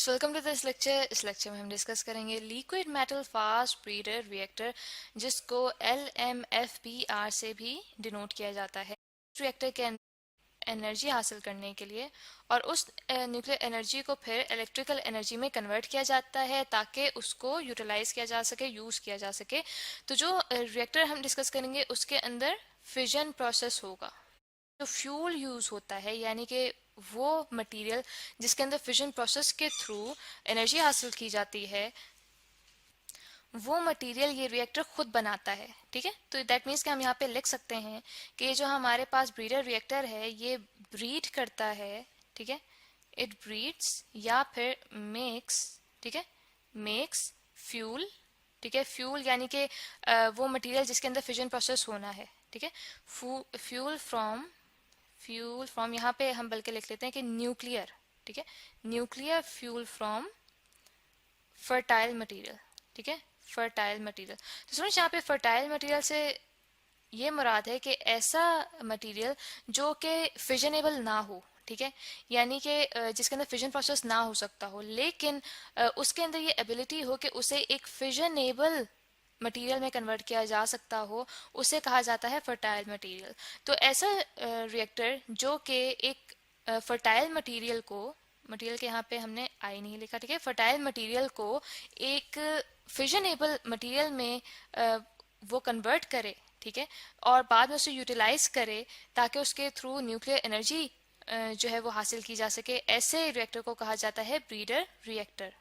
Welcome to this lecture. इस lecture में हम डिस्कस करेंगे liquid metal fast breeder reactor, जिसको LMFBR से भी डिनोट किया जाता है। रिएक्टर के अंदर एनर्जी हासिल करने के लिए और उस न्यूक्लियर एनर्जी को फिर इलेक्ट्रिकल एनर्जी में कन्वर्ट किया जाता है ताकि उसको यूटिलाइज किया जा सके, यूज़ किया जा सके। तो जो रिएक्टर हम डिस्कस करेंगे उसके अंदर फिजन प्रोसेस होगा। जो फ्यूल यूज़ होता है यानी कि वो मटेरियल जिसके अंदर फिजन प्रोसेस के थ्रू एनर्जी हासिल की जाती है, वो मटेरियल ये रिएक्टर खुद बनाता है। ठीक है, तो दैट मीन्स कि हम यहाँ पे लिख सकते हैं कि जो हमारे पास ब्रीडर रिएक्टर है ये ब्रीड करता है। ठीक है, इट ब्रीड्स या फिर मेक्स, ठीक है, मेक्स फ्यूल। ठीक है, फ्यूल यानी कि वो मटेरियल जिसके अंदर फिजन प्रोसेस होना है। ठीक है, फ्यूल फ्रॉम यहाँ पे हम बल्कि लिख लेते हैं कि न्यूक्लियर। ठीक है, nuclear fuel from fertile material. ठीक है, फर्टाइल मटेरियल। तो सुनो, यहाँ पे फर्टाइल मटेरियल से ये मुराद है कि ऐसा मटेरियल जो कि फिजनेबल ना हो। ठीक है, यानी कि जिसके अंदर फिजन प्रोसेस ना हो सकता हो, लेकिन उसके अंदर ये एबिलिटी हो कि उसे एक फिजनेबल मटेरियल में कन्वर्ट किया जा सकता हो, उसे कहा जाता है फर्टाइल मटेरियल। तो ऐसा रिएक्टर जो कि एक फर्टाइल मटेरियल के यहाँ पे हमने आई नहीं लिखा, ठीक है, फर्टाइल मटेरियल को एक फिजनेबल मटेरियल में वो कन्वर्ट करे, ठीक है, और बाद में उसे यूटिलाइज करे ताकि उसके थ्रू न्यूक्लियर एनर्जी जो है वो हासिल की जा सके, ऐसे रिएक्टर को कहा जाता है ब्रीडर रिएक्टर।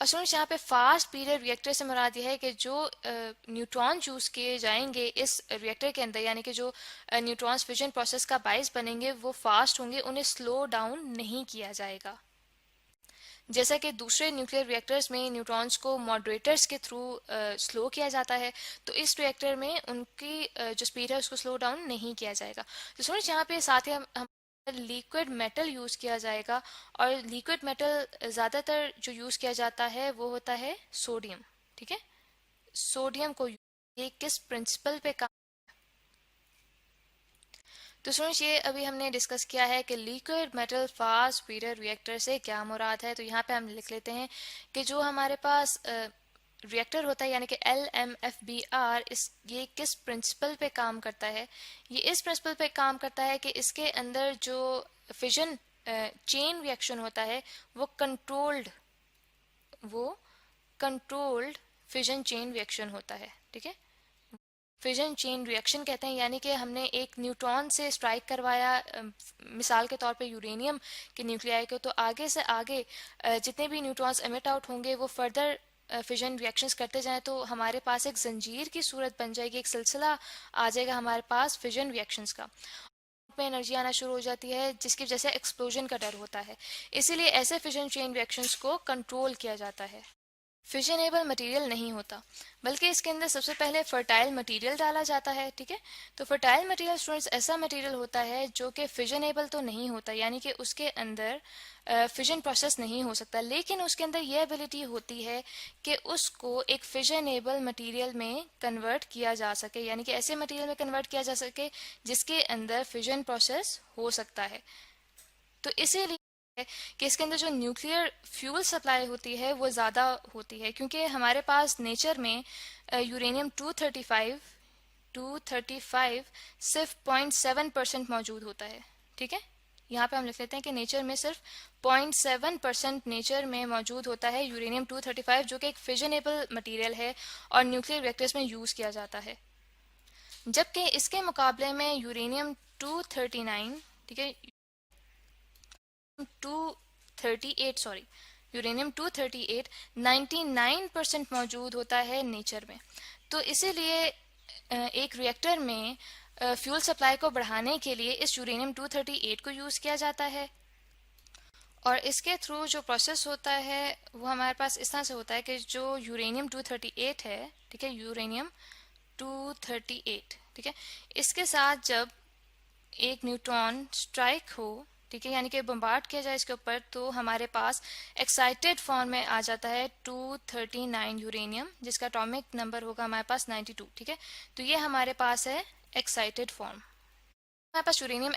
और सुनो, यहाँ पे फास्ट ब्रीडर रिएक्टर से मुराद यह है कि जो न्यूट्रॉन यूज किए जाएंगे इस रिएक्टर के अंदर, यानी कि जो न्यूट्रॉन्स फिजन प्रोसेस का बाइस बनेंगे, वो फास्ट होंगे, उन्हें स्लो डाउन नहीं किया जाएगा। जैसा कि दूसरे न्यूक्लियर रिएक्टर्स में न्यूट्रॉन्स को मॉडरेटर्स के थ्रू स्लो किया जाता है, तो इस रिएक्टर में उनकी जो स्पीड है उसको स्लो डाउन नहीं किया जाएगा। तो सुनो, यहाँ पे साथ ही हम लिक्विड मेटल यूज़ किया जाएगा, और लिक्विड मेटल ज़्यादातर जो यूज़ किया जाता है वो होता है सोडियम। ठीक है, सोडियम को ये किस प्रिंसिपल पे काम। तो सुनिए, ये अभी हमने डिस्कस किया है कि liquid metal fast breeder reactor से क्या मुराद है। तो यहाँ पे हम लिख लेते हैं कि जो हमारे पास रिएक्टर होता है यानी कि LMFBR, ये किस प्रिंसिपल पे काम करता है। ये इस प्रिंसिपल पे काम करता है कि इसके अंदर जो फिजन चेन रिएक्शन होता है वो कंट्रोल्ड फिजन चेन रिएक्शन होता है। ठीक है, फिजन चेन रिएक्शन कहते हैं, यानी कि हमने एक न्यूट्रॉन से स्ट्राइक करवाया, मिसाल के तौर पे यूरेनियम के न्यूक्लियाई को, तो आगे से आगे जितने भी न्यूट्रॉन्स एमिट आउट होंगे वो फर्दर फिजन रिएक्शंस करते जाएं, तो हमारे पास एक जंजीर की सूरत बन जाएगी, एक सिलसिला आ जाएगा हमारे पास फिजन रिएक्शंस का। में एनर्जी आना शुरू हो जाती है जिसकी वजह से एक्सप्लोजन का डर होता है, इसीलिए ऐसे फिजन चेन रिएक्शंस को कंट्रोल किया जाता है। फिजनेबल मटेरियल नहीं होता, बल्कि इसके अंदर सबसे पहले फर्टाइल मटेरियल डाला जाता है। ठीक है, तो फर्टाइल मटेरियल स्टूडेंट्स ऐसा मटेरियल होता है जो कि फिजनेबल तो नहीं होता, यानी कि उसके अंदर फिजन प्रोसेस नहीं हो सकता, लेकिन उसके अंदर यह एबिलिटी होती है कि उसको एक फिजनेबल मटेरियल में कन्वर्ट किया जा सके, यानी कि ऐसे मटेरियल में कन्वर्ट किया जा सके जिसके अंदर फिजन प्रोसेस हो सकता है। तो इसीलिए कि इसके अंदर जो न्यूक्लियर फ्यूल सप्लाई होती है वो ज़्यादा होती है, क्योंकि हमारे पास नेचर में यूरेनियम 235 सिर्फ 0.7% मौजूद होता है। ठीक है, यहाँ पे हम लिख लेते हैं कि नेचर में सिर्फ 0.7% नेचर में मौजूद होता है यूरेनियम 235, जो कि एक फिजनेबल मटेरियल है और न्यूक्लियर रिएक्टर्स में यूज़ किया जाता है। जबकि इसके मुकाबले में यूरेनियम 238, ठीक है, 238 99% मौजूद होता है नेचर में। तो इसीलिए एक रिएक्टर में फ्यूल सप्लाई को बढ़ाने के लिए इस यूरेनियम 238 को यूज़ किया जाता है, और इसके थ्रू जो प्रोसेस होता है वो हमारे पास इस तरह से होता है कि जो यूरेनियम 238 है, ठीक है, यूरेनियम 238, ठीक है, इसके साथ जब एक न्यूट्रॉन स्ट्राइक हो, ठीक है, यानी कि बम्बार्ड किया जाए इसके ऊपर, तो हमारे पास एक्साइटेड फॉर्म में आ जाता है 239 यूरेनियम, जिसका एटॉमिक नंबर होगा हमारे पास 92। ठीक है, तो ये हमारे पास है एक्साइटेड फॉर्म। हमारे पास यूरेनियम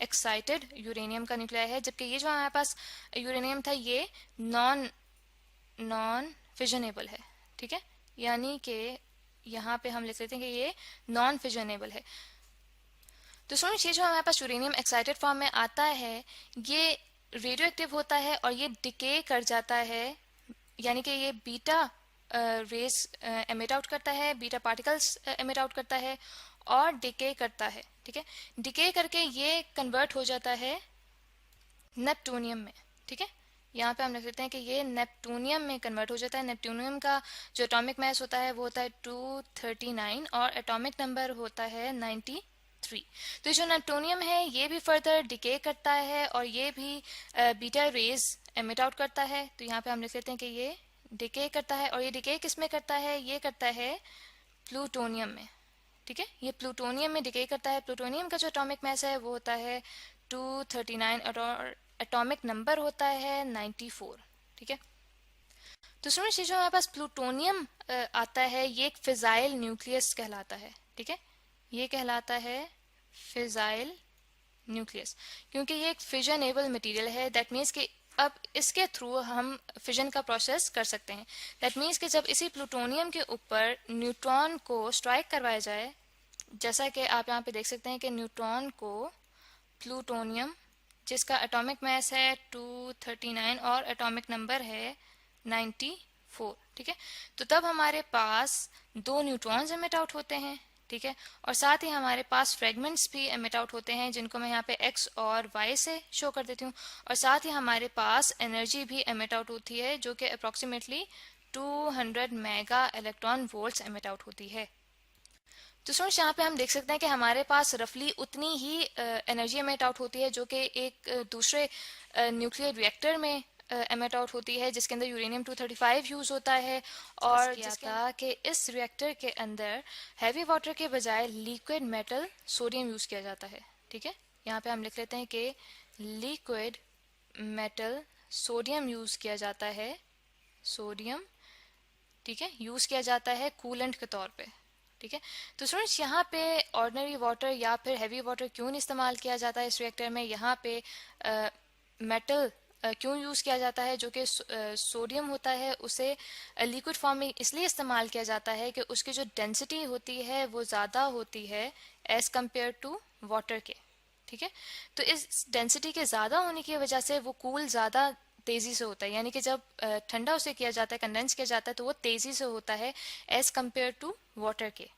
एक्साइटेड यूरेनियम का न्यूक्लियाई है, जबकि ये जो हमारे पास यूरेनियम था ये नॉन फिजनेबल है, ठीक है, यानी कि यहाँ पे हम लिख लेते हैं कि ये नॉन फिजनेबल है। तो स्टूडेंट्स ये जो हमारे पास यूरेनियम एक्साइटेड फॉर्म में आता है ये रेडियो एक्टिव होता है और ये डिके कर जाता है, यानी कि ये बीटा रेज एमिट आउट करता है, बीटा पार्टिकल्स एमिट आउट करता है और डिके करता है, ठीक है। डिके करके ये कन्वर्ट हो जाता है नेप्टूनियम में, ठीक है। यहाँ पे हम लिख लेते हैं कि ये नेप्टूनियम में कन्वर्ट हो जाता है। नेप्टूनियम का जो एटॉमिक मास होता है वो होता है 239 और एटॉमिक नंबर होता है 93। तो ये जो नेप्टूनियम है ये भी फर्दर डिके करता है और ये भी बीटा रेज एमिट आउट करता है। तो यहाँ पे हम लिख लेते हैं कि ये डिके करता है और ये डिके किस में करता है, ये करता है प्लूटोनियम में, ठीक है। ये प्लूटोनियम में डिके करता है। प्लूटोनियम का जो एटॉमिक मास है वो होता है 239 और एटॉमिक नंबर होता है 94, ठीक है। तो स्टूडेंट्स ये जो हमारे पास प्लूटोनियम आता है ये एक फिजाइल न्यूक्लियस कहलाता है, ठीक है। ये कहलाता है फिजाइल न्यूक्लियस क्योंकि ये एक फिजनेबल मटेरियल है। दैट मीन्स कि अब इसके थ्रू हम फिजन का प्रोसेस कर सकते हैं। दैट मीन्स कि जब इसी प्लूटोनियम के ऊपर न्यूट्रॉन को स्ट्राइक करवाया जाए, जैसा कि आप यहाँ पे देख सकते हैं कि न्यूट्रॉन को प्लूटोनियम जिसका एटॉमिक मास है 239 और एटॉमिक नंबर है 94, ठीक है। तो तब हमारे पास दो न्यूट्रॉन्स एमिट आउट होते हैं, ठीक है, और साथ ही हमारे पास फ्रेगमेंट्स भी एमिट आउट होते हैं जिनको मैं यहाँ पे x और y से शो कर देती हूँ, और साथ ही हमारे पास एनर्जी भी एमिट आउट होती है जो कि approximately 200 mega electron volts emit out होती है। तो स्टूडेंट्स यहाँ पे हम देख सकते हैं कि हमारे पास रफली उतनी ही एनर्जी एमिट आउट होती है जो कि एक दूसरे न्यूक्लियर रिएक्टर में एमिट आउट होती है जिसके अंदर यूरेनियम 235 यूज होता है। और जिसका कि इस रिएक्टर के अंदर हैवी वाटर के बजाय लिक्विड मेटल सोडियम यूज किया जाता है, ठीक है। यहाँ पे हम लिख लेते हैं कि लिक्विड मेटल सोडियम यूज किया जाता है, सोडियम, ठीक है, यूज किया जाता है कूलेंट के तौर पे, ठीक है। तो स्टूडेंट्स यहाँ पे ऑर्डिनरी वाटर या फिर हैवी वाटर क्यों नहीं इस्तेमाल किया जाता है इस रिएक्टर में, यहाँ पे मेटल क्यों यूज़ किया जाता है जो कि सोडियम होता है, उसे लिक्विड फॉर्म में इसलिए इस्तेमाल किया जाता है कि उसकी जो डेंसिटी होती है वो ज़्यादा होती है एज़ कम्पेयर टू वाटर के, ठीक है। तो इस डेंसिटी के ज़्यादा होने की वजह से वो कूल ज़्यादा तेज़ी से होता है, यानी कि जब ठंडा उसे किया जाता है, कंडेंस किया जाता है, तो वो तेज़ी से होता है एज़ कम्पेयर टू वाटर के।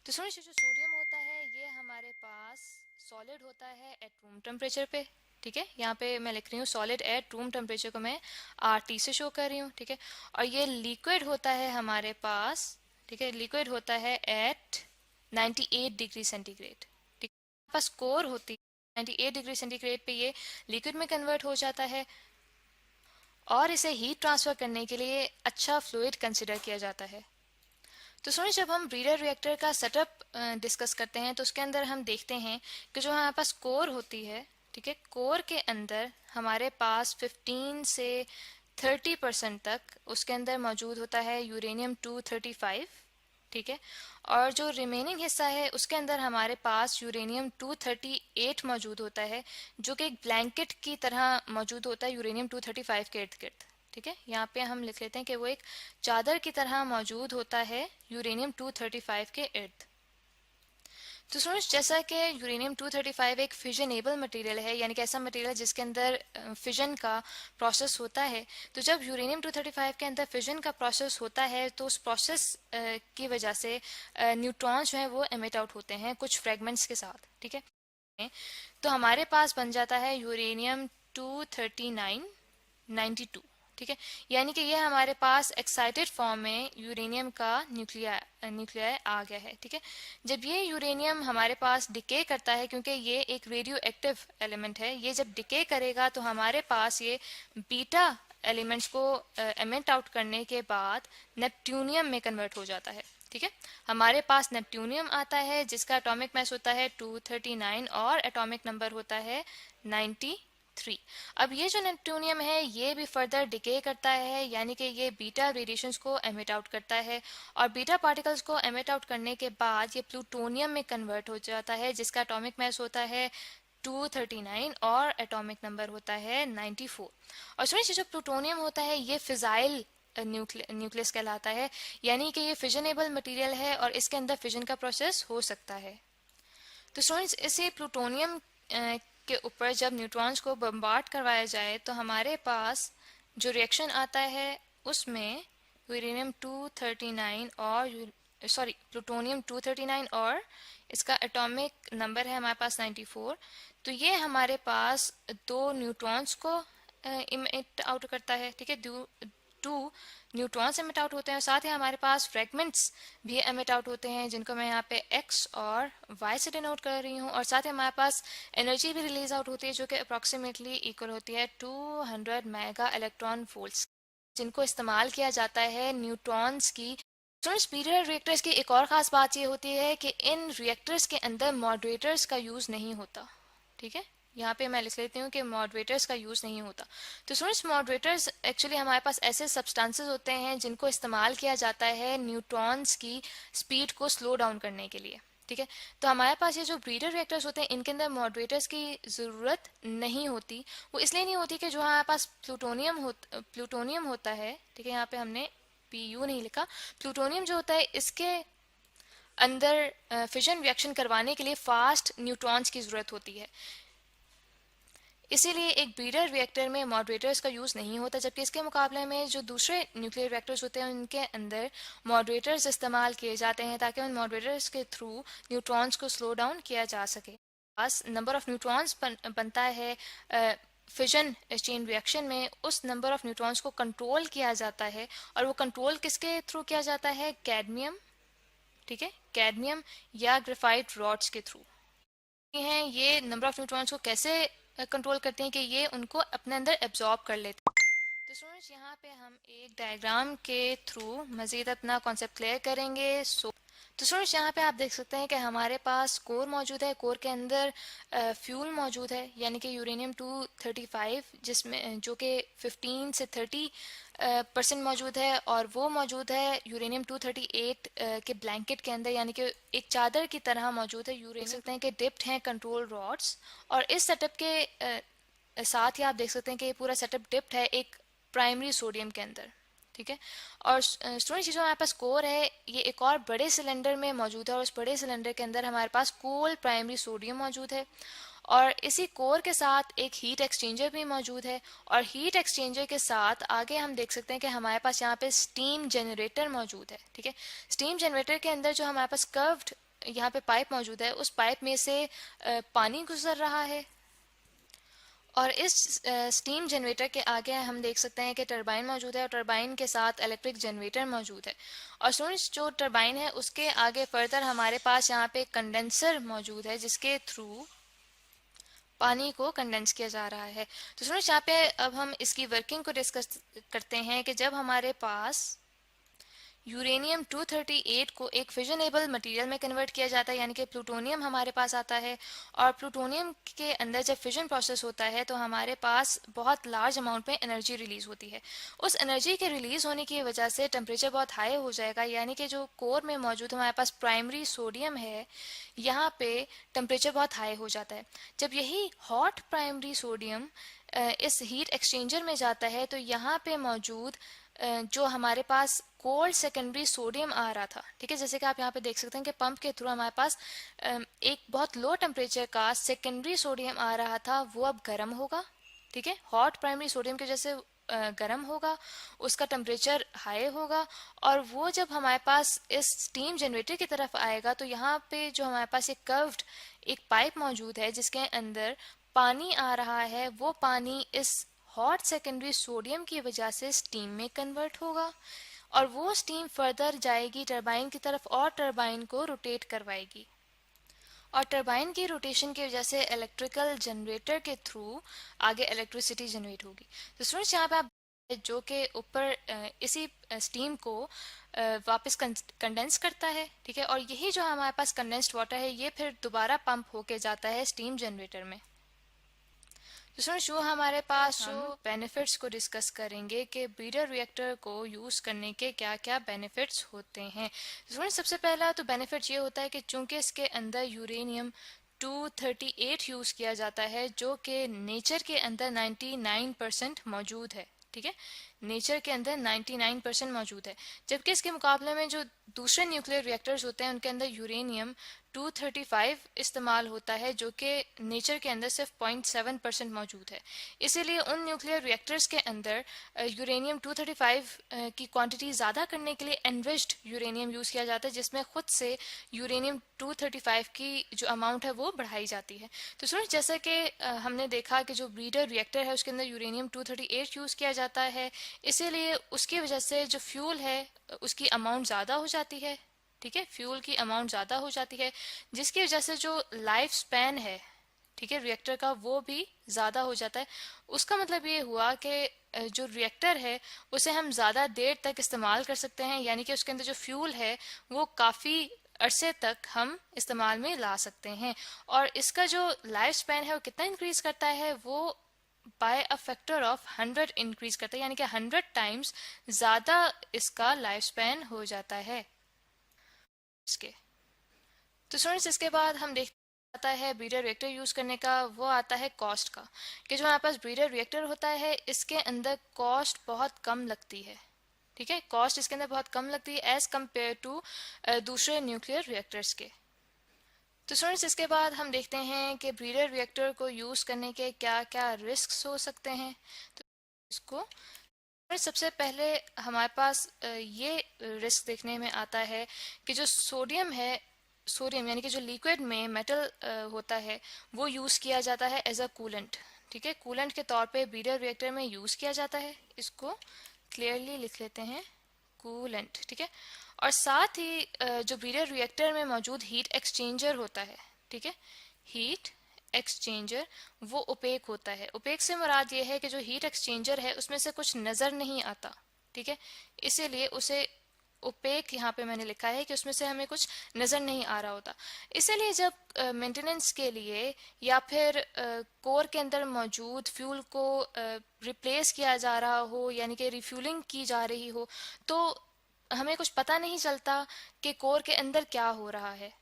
तो सुनिए जो सोडियम होता है ये हमारे पास सॉलिड होता है एट रूम टेम्परेचर पे, ठीक है। यहाँ पे मैं लिख रही हूँ सॉलिड एट रूम टेम्परेचर को मैं RT से शो कर रही हूँ, ठीक है। और ये लिक्विड होता है हमारे पास, ठीक है, लिक्विड होता है एट 98 डिग्री सेंटीग्रेड, ठीक है। पास कोर होती है 98 डिग्री सेंटीग्रेड पे ये लिक्विड में कन्वर्ट हो जाता है और इसे हीट ट्रांसफर करने के लिए अच्छा फ्लूइड कंसिडर किया जाता है। तो सुनिए जब हम ब्रीडर रिएक्टर का सेटअप डिस्कस करते हैं तो उसके अंदर हम देखते हैं कि जो हमारे पास कोर होती है, ठीक है, कोर के अंदर हमारे पास 15 से 30% तक उसके अंदर मौजूद होता है यूरेनियम 235, ठीक है। और जो रिमेनिंग हिस्सा है उसके अंदर हमारे पास यूरेनियम 238 मौजूद होता है जो कि एक ब्लैंकेट की तरह मौजूद होता है यूरेनियम 235 के इर्द गिर्द, ठीक है। यहाँ पे हम लिख लेते हैं कि वो एक चादर की तरह मौजूद होता है यूरेनियम 235 के इर्द। तो स्टूडेंट्स जैसा कि यूरेनियम 235 एक फिजनेबल मटेरियल है, यानी कि ऐसा मटेरियल जिसके अंदर फिजन का प्रोसेस होता है, तो जब यूरेनियम 235 के अंदर फिजन का प्रोसेस होता है तो उस प्रोसेस की वजह से न्यूट्रॉन्स जो हैं वो एमिट आउट होते हैं कुछ फ्रेगमेंट्स के साथ, ठीक है। तो हमारे पास बन जाता है यूरेनियम 239 92, ठीक है, यानी कि ये हमारे पास एक्साइटेड फॉर्म में यूरेनियम का न्यूक्लियाई आ गया है, ठीक है। जब ये यूरेनियम हमारे पास डिके करता है, क्योंकि ये एक रेडियो एक्टिव एलिमेंट है, ये जब डिके करेगा तो हमारे पास ये बीटा एलिमेंट्स को एमिट आउट करने के बाद नेप्ट्यूनियम में कन्वर्ट हो जाता है, ठीक है। हमारे पास नेप्ट्यूनियम आता है जिसका एटॉमिक मास होता है 239 और एटॉमिक नंबर होता है 94, 3। अब ये जो न्यूटोनियम है ये भी फर्दर डिके करता है, यानी कि ये बीटा रेडिएशंस को एमिट आउट करता है और बीटा पार्टिकल्स को एमिट आउट करने के बाद ये प्लूटोनियम में कन्वर्ट हो जाता है, जिसका एटॉमिक मास होता है 239 और एटॉमिक नंबर होता है 94। और सुनिए, जो प्लूटोनियम होता है ये फिजाइल न्यूक्लियस कहलाता है, यानी कि ये फिजनेबल मटेरियल है और इसके अंदर फिजन का प्रोसेस हो सकता है। तो स्टूडेंट्स, इसी प्लूटोनियम के ऊपर जब न्यूट्रॉन्स को बम्बार्ड करवाया जाए तो हमारे पास जो रिएक्शन आता है उसमें यूरेनियम 239 और प्लूटोनियम 239 और इसका एटॉमिक नंबर है हमारे पास 94। तो ये हमारे पास दो न्यूट्रॉन्स को इमिट आउट करता है, ठीक है। टू न्यूट्रॉन्स एमिट आउट होते हैं और साथ ही हमारे पास फ्रेगमेंट्स भी एमिट आउट होते हैं, जिनको मैं यहाँ पे एक्स और वाई से डिनोट कर रही हूँ। और साथ ही हमारे पास एनर्जी भी रिलीज आउट होती है जो कि अप्रॉक्सीमेटली इक्वल होती है 200 मेगा इलेक्ट्रॉन वोल्ट्स, जिनको इस्तेमाल किया जाता है न्यूट्रॉन्स की। स्टूडेंट्स, पीरियड रिएक्टर्स की एक और ख़ास बात ये होती है कि इन रिएक्टर्स के अंदर मॉडरेटर्स का यूज़ नहीं होता, ठीक है। यहाँ पे मैं लिख लेती हूँ कि मॉडरेटर्स का यूज़ नहीं होता। तो स्टूडेंट्स, मॉडरेटर्स एक्चुअली हमारे पास ऐसे सब्सटेंसेस होते हैं जिनको इस्तेमाल किया जाता है न्यूट्रॉन्स की स्पीड को स्लो डाउन करने के लिए, ठीक है। तो हमारे पास ये जो ब्रीडर रिएक्टर्स होते हैं इनके अंदर मॉडरेटर्स की ज़रूरत नहीं होती। वो इसलिए नहीं होती कि जो हमारे पास प्लूटोनियम होता है, ठीक है, यहाँ पे हमने PU नहीं लिखा। प्लूटोनियम जो होता है इसके अंदर फिजन रिएक्शन करवाने के लिए फास्ट न्यूट्रॉन्स की ज़रूरत होती है, इसीलिए एक ब्रीडर रिएक्टर में मॉडरेटर्स का यूज़ नहीं होता। जबकि इसके मुकाबले में जो दूसरे न्यूक्लियर रिएक्टर्स होते हैं उनके अंदर मॉडरेटर्स इस्तेमाल किए जाते हैं ताकि उन मॉडरेटर्स के थ्रू न्यूट्रॉन्स को स्लो डाउन किया जा सके। पास नंबर ऑफ न्यूट्रॉन्स बनता है फिजन चेन रिएक्शन में, उस नंबर ऑफ न्यूट्रॉन्स को कंट्रोल किया जाता है और वो कंट्रोल किसके थ्रू किया जाता है? कैडमियम, ठीक है, कैडमियम या ग्रेफाइट रॉड्स के थ्रू हैं। ये नंबर ऑफ न्यूट्रॉन्स को कैसे कंट्रोल करते हैं कि ये उनको अपने अंदर एब्जॉर्ब कर लेते हैं। तो स्टूडेंट्स, यहाँ पे हम एक डायग्राम के थ्रू मज़ीद अपना कॉन्सेप्ट क्लियर करेंगे। तो स्टूडेंट्स, यहाँ पे आप देख सकते हैं कि हमारे पास कोर मौजूद है। कोर के अंदर फ्यूल मौजूद है, यानी कि यूरेनियम 235, जिसमें जो कि 15 से 30% मौजूद है, और वो मौजूद है यूरेनियम 238 के ब्लैंकेट के अंदर, यानी कि एक चादर की तरह मौजूद है। यूरेनियम देख सकते हैं कि डिप्ड हैं कंट्रोल रॉड्स, और इस सेटअप के साथ ही आप देख सकते हैं कि ये पूरा सेटअप डिप्ड है एक प्राइमरी सोडियम के अंदर, ठीक है। और स्टूडेंट्स, जो हमारे पास कोर है ये एक और बड़े सिलेंडर में मौजूद है, और उस बड़े सिलेंडर के अंदर हमारे पास कोल प्राइमरी सोडियम मौजूद है, और इसी कोर के साथ एक हीट एक्सचेंजर भी मौजूद है। और हीट एक्सचेंजर के साथ आगे हम देख सकते हैं कि हमारे पास यहाँ पे स्टीम जनरेटर मौजूद है, ठीक है। स्टीम जनरेटर के अंदर जो हमारे पास कर्व्ड यहाँ पे पाइप मौजूद है, उस पाइप में से पानी गुजर रहा है, और इस स्टीम जनरेटर के आगे हम देख सकते हैं कि टरबाइन मौजूद है, और टरबाइन के साथ इलेक्ट्रिक जनरेटर मौजूद है। और स्टूडेंट्स, जो टरबाइन है उसके आगे फर्दर हमारे पास यहाँ पे कंडेंसर मौजूद है, जिसके थ्रू पानी को कंडेंस किया जा रहा है। तो स्टूडेंट्स, यहाँ पे अब हम इसकी वर्किंग को डिस्कस करते हैं कि जब हमारे पास यूरेनियम 238 को एक फिजनेबल मटेरियल में कन्वर्ट किया जाता है, यानी कि प्लूटोनियम हमारे पास आता है, और प्लूटोनियम के अंदर जब फिजन प्रोसेस होता है तो हमारे पास बहुत लार्ज अमाउंट में एनर्जी रिलीज होती है। उस एनर्जी के रिलीज होने की वजह से टेम्परेचर बहुत हाई हो जाएगा, यानी कि जो कोर में मौजूद हमारे पास प्राइमरी सोडियम है, यहाँ पे टेम्परेचर बहुत हाई हो जाता है। जब यही हॉट प्राइमरी सोडियम इस हीट एक्सचेंजर में जाता है तो यहाँ पे मौजूद जो हमारे पास कोल्ड सेकेंडरी सोडियम आ रहा था, ठीक है, जैसे कि आप यहाँ पे देख सकते हैं कि पंप के थ्रू हमारे पास एक बहुत लो टेम्परेचर का सेकेंडरी सोडियम आ रहा था, वो अब गर्म होगा, ठीक है। हॉट प्राइमरी सोडियम के जैसे गर्म होगा, उसका टेम्परेचर हाई होगा, और वो जब हमारे पास इस स्टीम जनरेटर की तरफ आएगा तो यहाँ पे जो हमारे पास एक कर्व्ड एक पाइप मौजूद है जिसके अंदर पानी आ रहा है, वो पानी इस हॉट सेकेंडरी सोडियम की वजह से स्टीम में कन्वर्ट होगा, और वो स्टीम फर्दर जाएगी टरबाइन की तरफ और टरबाइन को रोटेट करवाएगी, और टरबाइन की रोटेशन की वजह से इलेक्ट्रिकल जनरेटर के थ्रू आगे इलेक्ट्रिसिटी जनरेट होगी। तो स्टूडेंट्स, यहाँ पे आप जो के ऊपर इसी स्टीम को वापस कंडेंस करता है, ठीक है, और यही जो हमारे पास कंडेंस्ड वाटर है ये फिर दोबारा पंप होके जाता है स्टीम जनरेटर में। तो सुनो शो हमारे पास जो बेनिफिट्स को डिस्कस करेंगे कि ब्रीडर रिएक्टर को यूज़ करने के क्या क्या बेनिफिट्स होते हैं। तो सुनो सबसे पहला तो बेनिफिट ये होता है कि चूंकि इसके अंदर यूरेनियम 238 यूज़ किया जाता है जो कि नेचर के अंदर 99% मौजूद है। ठीक है, नेचर के अंदर 99% मौजूद है, जबकि इसके मुकाबले में जो दूसरे न्यूक्लियर रिएक्टर्स होते हैं उनके अंदर यूरेनियम 235 इस्तेमाल होता है जो कि नेचर के अंदर सिर्फ 0.7% मौजूद है। इसीलिए उन न्यूक्लियर रिएक्टर्स के अंदर यूरेनियम 235 की क्वांटिटी ज़्यादा करने के लिए एनरिच्ड यूरेनियम यूज़ किया जाता है, जिसमें खुद से यूरेनियम 235 की जो अमाउंट है वो बढ़ाई जाती है। तो सुनो जैसा कि हमने देखा कि जो ब्रीडर रिएक्टर है उसके अंदर यूरेनियम 238 यूज़ किया जाता है, इसीलिए उसकी वजह से जो फ्यूल है उसकी अमाउंट ज़्यादा हो जाती है। ठीक है, फ्यूल की अमाउंट ज़्यादा हो जाती है, जिसकी वजह से जो लाइफ स्पैन है, ठीक है, रिएक्टर का वो भी ज़्यादा हो जाता है। उसका मतलब ये हुआ कि जो रिएक्टर है उसे हम ज़्यादा देर तक इस्तेमाल कर सकते हैं, यानी कि उसके अंदर जो फ्यूल है वो काफ़ी अरसे तक हम इस्तेमाल में ला सकते हैं। और इसका जो लाइफ स्पैन है वो कितना इंक्रीज करता है, वो by a factor of 100 increase करता है, यानी कि 100 टाइम्स ज़्यादा इसका लाइफ स्पैन हो जाता है इसके। तो स्टूडेंट्स इसके बाद हम देखते आता है ब्रीडर रिएक्टर यूज़ करने का, वो आता है कॉस्ट का, कि जो हमारे पास ब्रीडर रिएक्टर होता है इसके अंदर कॉस्ट बहुत कम लगती है। ठीक है, कॉस्ट इसके अंदर बहुत कम लगती है एज कम्पेयर टू दूसरे न्यूक्लियर रिएक्टर्स के। तो स्टूडेंट्स इसके बाद हम देखते हैं कि ब्रीडर रिएक्टर को यूज़ करने के क्या क्या रिस्क हो सकते हैं। तो इसको सबसे पहले हमारे पास ये रिस्क देखने में आता है कि जो सोडियम है, सोडियम यानी कि जो लिक्विड में मेटल होता है वो यूज़ किया जाता है एज अ कूलेंट। ठीक है, कूलेंट के तौर पे ब्रीडर रिएक्टर में यूज़ किया जाता है। इसको क्लियरली लिख लेते हैं, कूलेंट। ठीक है, और साथ ही जो ब्रीडर रिएक्टर में मौजूद हीट एक्सचेंजर होता है, ठीक है, हीट एक्सचेंजर वो ओपेक होता है। ओपेक से मुराद ये है कि जो हीट एक्सचेंजर है उसमें से कुछ नज़र नहीं आता। ठीक है, इसीलिए उसे ओपेक यहाँ पे मैंने लिखा है कि उसमें से हमें कुछ नज़र नहीं आ रहा होता। इसीलिए जब मेंटेनेंस के लिए या फिर कोर के अंदर मौजूद फ्यूल को रिप्लेस किया जा रहा हो, यानी कि रिफ्यूलिंग की जा रही हो, तो हमें कुछ पता नहीं चलता कि कोर के अंदर क्या हो रहा है।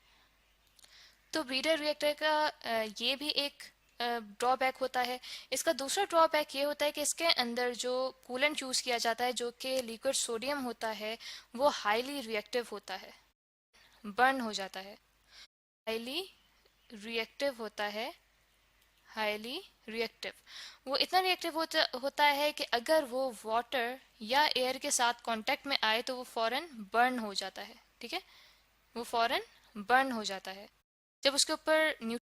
तो ब्रीडर रिएक्टर का ये भी एक ड्रॉबैक होता है। इसका दूसरा ड्रॉबैक ये होता है कि इसके अंदर जो कूलेंट यूज़ किया जाता है जो कि लिक्विड सोडियम होता है वो हाईली रिएक्टिव होता है, बर्न हो जाता है। हाईली रिएक्टिव होता है, हाईली रिएक्टिव, वो इतना रिएक्टिव होता है कि अगर वो वाटर या एयर के साथ कांटेक्ट में आए तो वो फौरन बर्न हो जाता है। ठीक है, वो फौरन बर्न हो जाता है जब उसके ऊपर न्यू।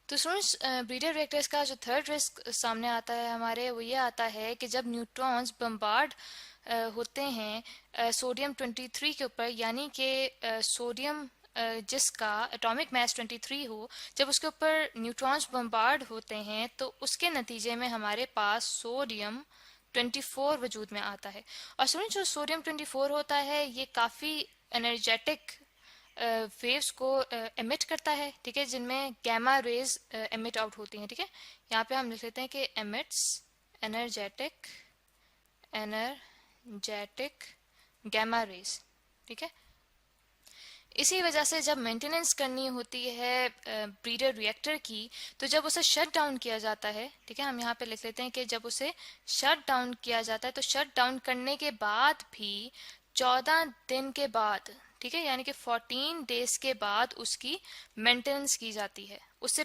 तो स्टूडेंट्स ब्रीडर रिएक्टर्स का जो थर्ड रिस्क सामने आता है हमारे, वो ये आता है कि जब न्यूट्रॉन्स बम्बार्ड होते हैं सोडियम 23 के ऊपर, यानी कि सोडियम जिसका एटॉमिक मास 23 हो, जब उसके ऊपर न्यूट्रॉन्स बम्बार्ड होते हैं तो उसके नतीजे में हमारे पास सोडियम 24 वजूद में आता है। और स्टूडेंट जो सोडियम 24 होता है ये काफ़ी एनर्जेटिक वेव्स को एमिट करता है। ठीक है, जिनमें गैमा रेज एमिट आउट होती हैं। ठीक है, यहाँ पे हम लिख लेते हैं कि emits energetic energetic gamma rays. ठीक है, इसी वजह से जब मेंटेनेंस करनी होती है ब्रीडर रिएक्टर की, तो जब उसे शट डाउन किया जाता है, ठीक है, हम यहाँ पे लिख लेते हैं कि जब उसे शट डाउन किया जाता है तो शट डाउन करने के बाद भी 14 दिन के बाद, ठीक है, यानी कि 14 डेज के बाद उसकी मेंटेनेंस की जाती है। उससे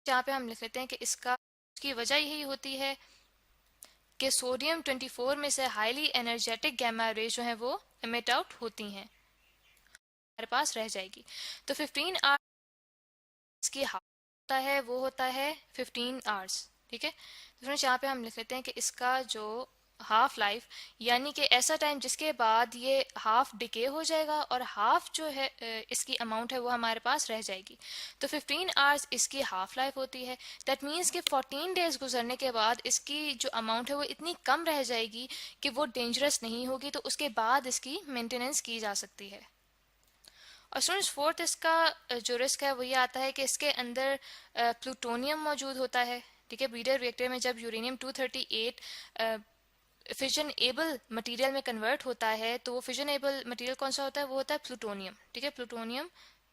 यहाँ पे हम लिख लेते हैं कि उसकी वजह यही होती है कि सोडियम 24 में से हाईली एनर्जेटिक गैमा रे जो है वो एमिट आउट होती हैं, हमारे पास रह जाएगी। तो 15 आवर्स की होता है वो होता है 15 आवर्स। ठीक है, तो फ्रेंड्स यहाँ पे हम लिख लेते हैं कि इसका जो हाफ लाइफ, यानी कि ऐसा टाइम जिसके बाद ये हाफ डिके हो जाएगा और हाफ जो है इसकी अमाउंट है वो हमारे पास रह जाएगी। तो 15 आवर्स इसकी हाफ लाइफ होती है। दैट मीन्स कि 14 डेज गुजरने के बाद इसकी जो अमाउंट है वो इतनी कम रह जाएगी कि वो डेंजरस नहीं होगी, तो उसके बाद इसकी मेंटेनेंस की जा सकती है। और स्टूडेंट्स फोर्थ इसका जो रिस्क है वो ये आता है कि इसके अंदर प्लूटोनियम मौजूद होता है। ठीक है। ब्रीडर रिएक्टर में जब यूरेनियम 238 फिजन एबल मटेरियल में कन्वर्ट होता है तो वो फिजन एबल मटेरियल कौन सा होता है, वो होता है प्लूटोनियम। ठीक है, प्लूटोनियम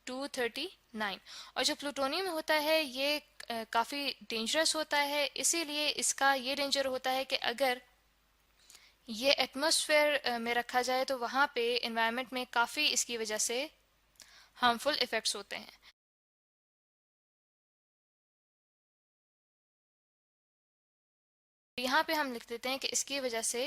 239। और जो प्लूटोनियम होता है ये काफ़ी डेंजरस होता है, इसीलिए इसका ये डेंजर होता है कि अगर ये एटमॉस्फेयर में रखा जाए तो वहाँ पे एनवायरनमेंट में काफ़ी इसकी वजह से हार्मफुल इफ़ेक्ट्स होते हैं। यहाँ पे हम लिख देते हैं कि इसकी वजह से